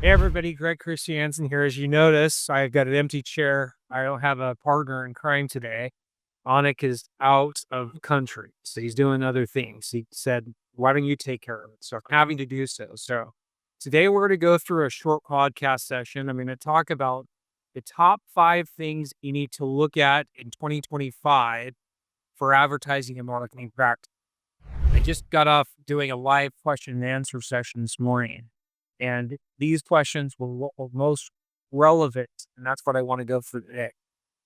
Hey everybody, Greg Christiansen here. As you notice, I've got an empty chair. I don't have a partner in crime today. Anik is out of the country, so he's doing other things. He said, why don't you take care of it? So I'm having to do so. So today we're going to go through a short podcast session. I'm going to talk about the top 5 things you need to look at in 2025 for advertising and marketing practice. I just got off doing a live question and answer session this morning, and these questions were most relevant, and that's what I want to go through today.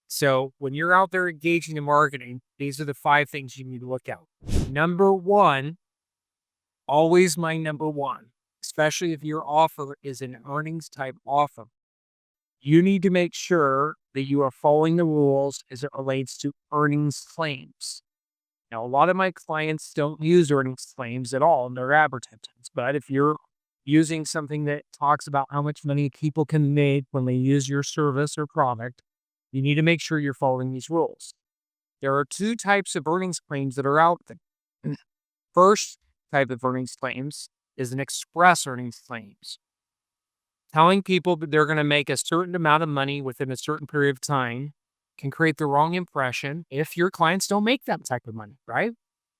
So when you're out there engaging in marketing, these are the 5 things you need to look at. Number one, always my number one, especially if your offer is an earnings type offer, you need to make sure that you are following the rules as it relates to earnings claims. Now, a lot of my clients don't use earnings claims at all in their advertisements, but if you're using something that talks about how much money people can make when they use your service or product, you need to make sure you're following these rules. There are 2 types of earnings claims that are out there. First type of earnings claims is an express earnings claims, telling people that they're going to make a certain amount of money within a certain period of time can create the wrong impression if your clients don't make that type of money, right?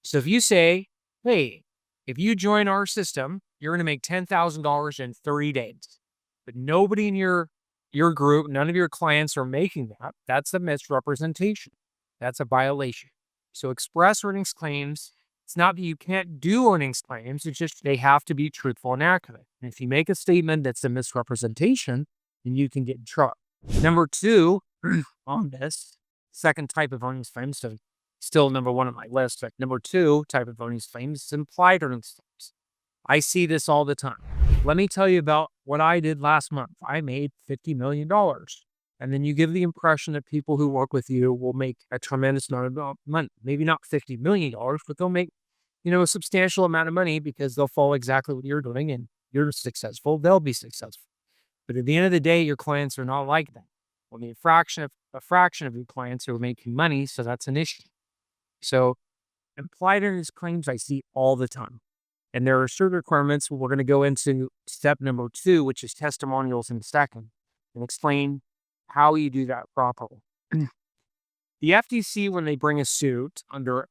So if you say, hey, if you join our system, you're going to make $10,000 in 30 days, but nobody in your group, none of your clients are making that, that's a misrepresentation. That's a violation. So express earnings claims, it's not that you can't do earnings claims, it's just they have to be truthful and accurate. And if you make a statement that's a misrepresentation, then you can get in trouble. Number 2, on this second type of earnings claims, so still number 1 on my list, but number 2 type of earnings claims is implied earnings claims. I see this all the time. Let me tell you about what I did last month. I made $50 million. And then you give the impression that people who work with you will make a tremendous amount of money. Maybe not $50 million, but they'll make, a substantial amount of money because they'll follow exactly what you're doing and you're successful. They'll be successful. But at the end of the day, your clients are not like that. Only a fraction of your clients are making money, so that's an issue. So implied earnings claims I see all the time. And there are certain requirements. We're going to go into step number 2, which is testimonials in a second, and explain how you do that properly. The FTC, when they bring a suit under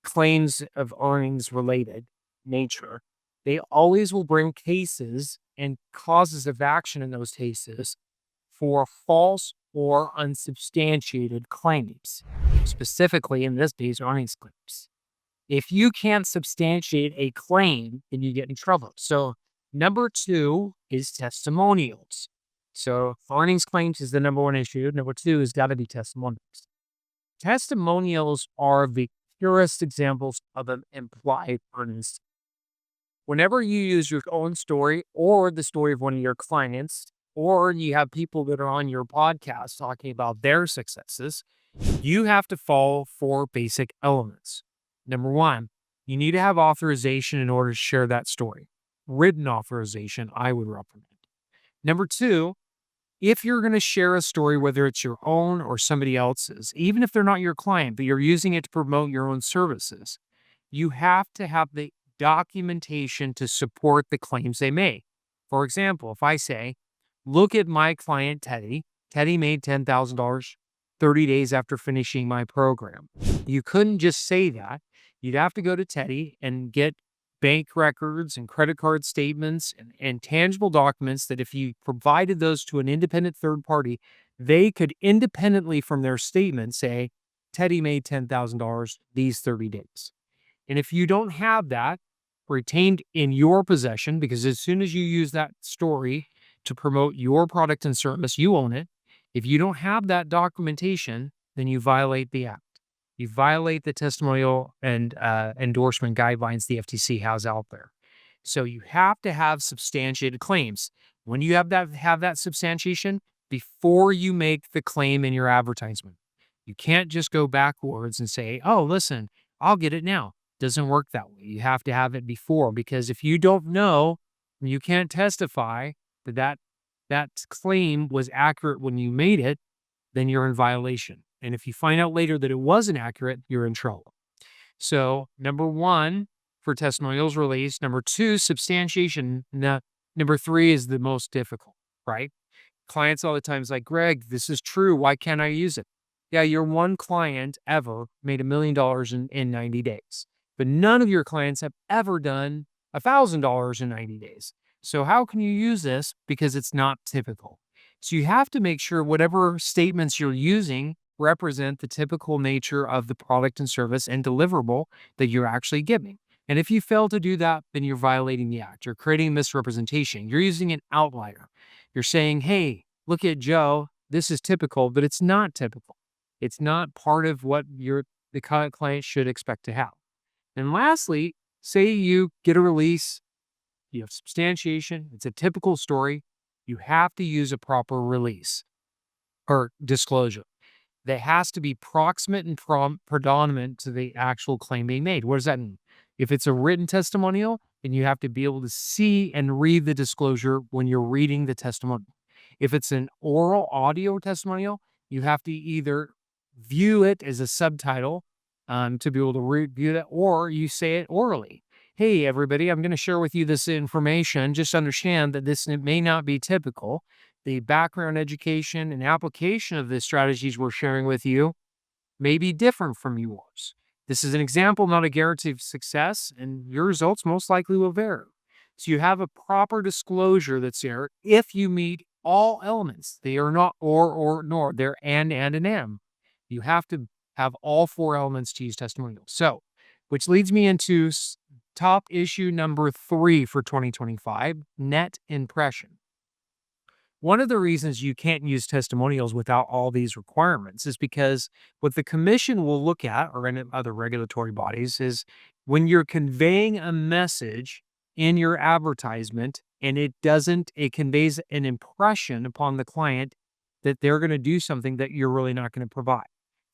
claims of earnings related nature, they always will bring cases and causes of action in those cases for false or unsubstantiated claims, specifically in this case, earnings claims. If you can't substantiate a claim, then you get in trouble. So number 2 is testimonials. So earnings claims is the number 1 issue. Number 2 has got to be testimonials. Testimonials are the purest examples of an implied earnings. Whenever you use your own story or the story of one of your clients, or you have people that are on your podcast talking about their successes, you have to follow 4 basic elements. Number 1, you need to have authorization in order to share that story. Written authorization, I would recommend. Number 2, if you're going to share a story, whether it's your own or somebody else's, even if they're not your client, but you're using it to promote your own services, you have to have the documentation to support the claims they make. For example, if I say, look at my client, Teddy. Teddy made $10,000 30 days after finishing my program. You couldn't just say that. You'd have to go to Teddy and get bank records and credit card statements and tangible documents that if you provided those to an independent third party, they could independently from their statement say, Teddy made $10,000 these 30 days. And if you don't have that retained in your possession, because as soon as you use that story to promote your product and service, you own it. If you don't have that documentation, then you violate the act. You violate the testimonial and endorsement guidelines the FTC has out there. So you have to have substantiated claims. When you have that substantiation before you make the claim in your advertisement. You can't just go backwards and say, oh, listen, I'll get it now. Doesn't work that way. You have to have it before, because if you don't know, you can't testify that claim was accurate when you made it, then you're in violation. And if you find out later that it wasn't accurate, you're in trouble. So number 1 for testimonials release. Number 2, substantiation. Now Number 3 is the most difficult, right? Clients all the time is like, Greg, this is true. Why can't I use it? Yeah, your one client ever made $1 million in 90 days, but none of your clients have ever done $1,000 in 90 days. So how can you use this? Because it's not typical. So you have to make sure whatever statements you're using represent the typical nature of the product and service and deliverable that you're actually giving. And if you fail to do that, then you're violating the act. You're creating misrepresentation. You're using an outlier. You're saying, hey, look at Joe. This is typical, but it's not typical. It's not part of what the client should expect to have. And lastly, say you get a release, you have substantiation, it's a typical story. You have to use a proper release or disclosure that has to be proximate and predominant to the actual claim being made. What does that mean? If it's a written testimonial, then you have to be able to see and read the disclosure when you're reading the testimonial. If it's an oral audio testimonial, you have to either view it as a subtitle to be able to review that, or you say it orally. Hey, everybody, I'm going to share with you this information. Just understand that this may not be typical. The background education and application of the strategies we're sharing with you may be different from yours. This is an example, not a guarantee of success, and your results most likely will vary. So you have a proper disclosure that's there if you meet all elements. They are not or, nor. They're and am. You have to have all 4 elements to use testimonials. So, which leads me into top issue number 3 for 2025, net impression. One of the reasons you can't use testimonials without all these requirements is because what the commission will look at, or any other regulatory bodies, is when you're conveying a message in your advertisement and it conveys an impression upon the client that they're going to do something that you're really not going to provide.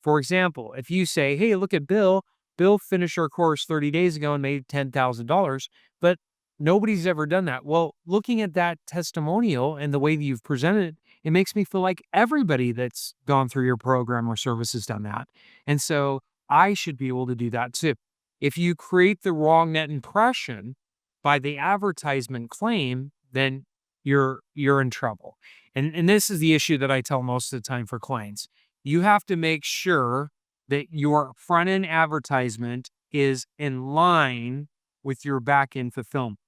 For example, if you say, hey, look at Bill. Bill finished our course 30 days ago and made $10,000, but nobody's ever done that. Well, looking at that testimonial and the way that you've presented it, it makes me feel like everybody that's gone through your program or service has done that. And so I should be able to do that too. If you create the wrong net impression by the advertisement claim, then you're in trouble. And this is the issue that I tell most of the time for clients. You have to make sure that your front-end advertisement is in line with your back-end fulfillment.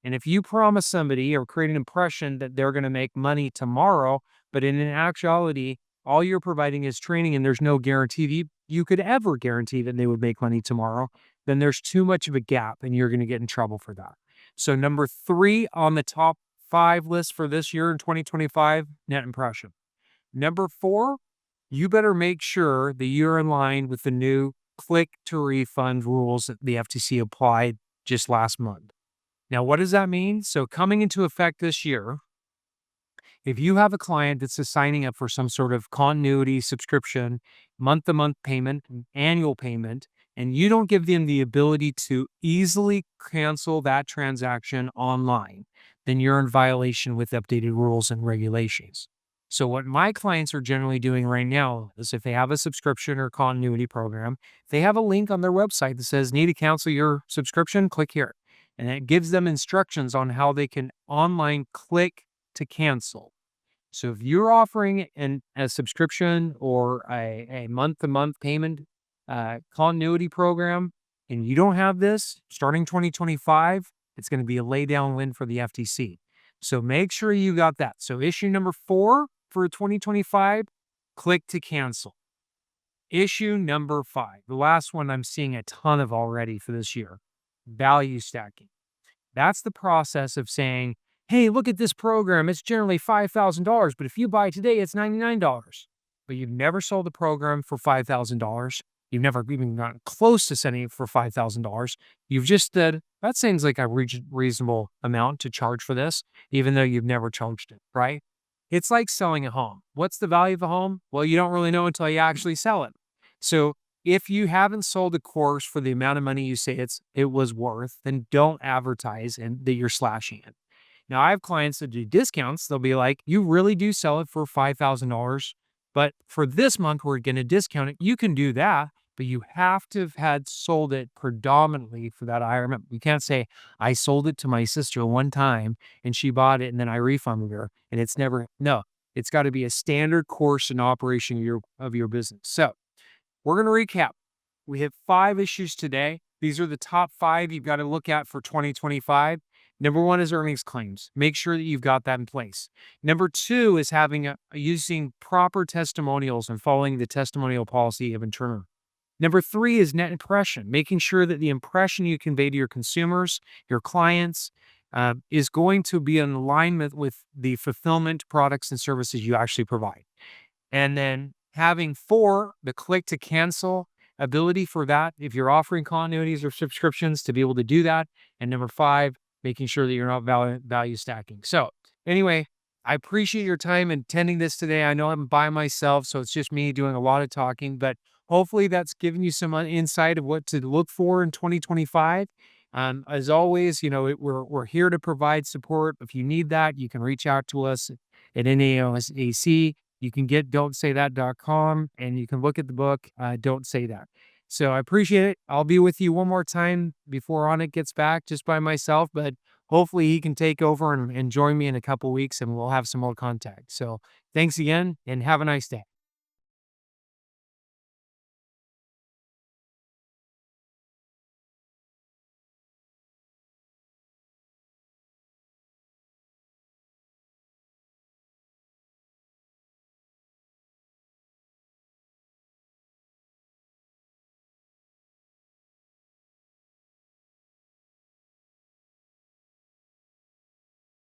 And if you promise somebody or create an impression that they're going to make money tomorrow, but in actuality, all you're providing is training and there's no guarantee that you could ever guarantee that they would make money tomorrow, then there's too much of a gap and you're going to get in trouble for that. So number 3 on the top 5 list for this year in 2025, net impression. Number 4, you better make sure that you're in line with the new click-to-refund rules that the FTC applied just last month. Now, what does that mean? So coming into effect this year, if you have a client that's signing up for some sort of continuity subscription, month-to-month payment, annual payment, and you don't give them the ability to easily cancel that transaction online, then you're in violation with updated rules and regulations. So what my clients are generally doing right now is if they have a subscription or continuity program, they have a link on their website that says, need to cancel your subscription? Click here. And it gives them instructions on how they can online click to cancel. So if you're offering a subscription or a month-to-month payment continuity program, and you don't have this, starting 2025, it's going to be a lay-down win for the FTC. So make sure you got that. So issue number 4 for 2025, click to cancel. Issue number 5, the last one I'm seeing a ton of already for this year, value stacking. That's the process of saying, hey, look at this program. It's generally $5,000, but if you buy today, it's $99. But you've never sold the program for $5,000. You've never even gotten close to sending it for $5,000. You've just said, that seems like a reasonable amount to charge for this, even though you've never charged it, right? It's like selling a home. What's the value of a home? Well, you don't really know until you actually sell it. So if you haven't sold a course for the amount of money you say it was worth, then don't advertise and that you're slashing it. Now, I have clients that do discounts. They'll be like, you really do sell it for $5,000, but for this month, we're going to discount it. You can do that, but you have to have had sold it predominantly for that. I remember you can't say I sold it to my sister one time and she bought it and then I refunded her and it's never no. It's got to be a standard course and operation of your business. So we're going to recap. We have 5 issues today. These are the top 5 you've got to look at for 2025. Number 1 is earnings claims. Make sure that you've got that in place. Number 2 is using proper testimonials and following the testimonial policy of internal. Number 3 is net impression, making sure that the impression you convey to your consumers, your clients, is going to be in alignment with the fulfillment products and services you actually provide. And then having 4, the click to cancel ability for that, if you're offering continuities or subscriptions to be able to do that. And number 5, making sure that you're not value stacking. So anyway, I appreciate your time in attending this today. I know I'm by myself, so it's just me doing a lot of talking, but hopefully that's given you some insight of what to look for in 2025. As always, we're here to provide support. If you need that, you can reach out to us at NAOSAC. You can get don'tsaysthat.com and you can look at the book, Don't Say That. So I appreciate it. I'll be with you one more time before Anik gets back just by myself, but hopefully he can take over and join me in a couple weeks and we'll have some more contact. So thanks again and have a nice day.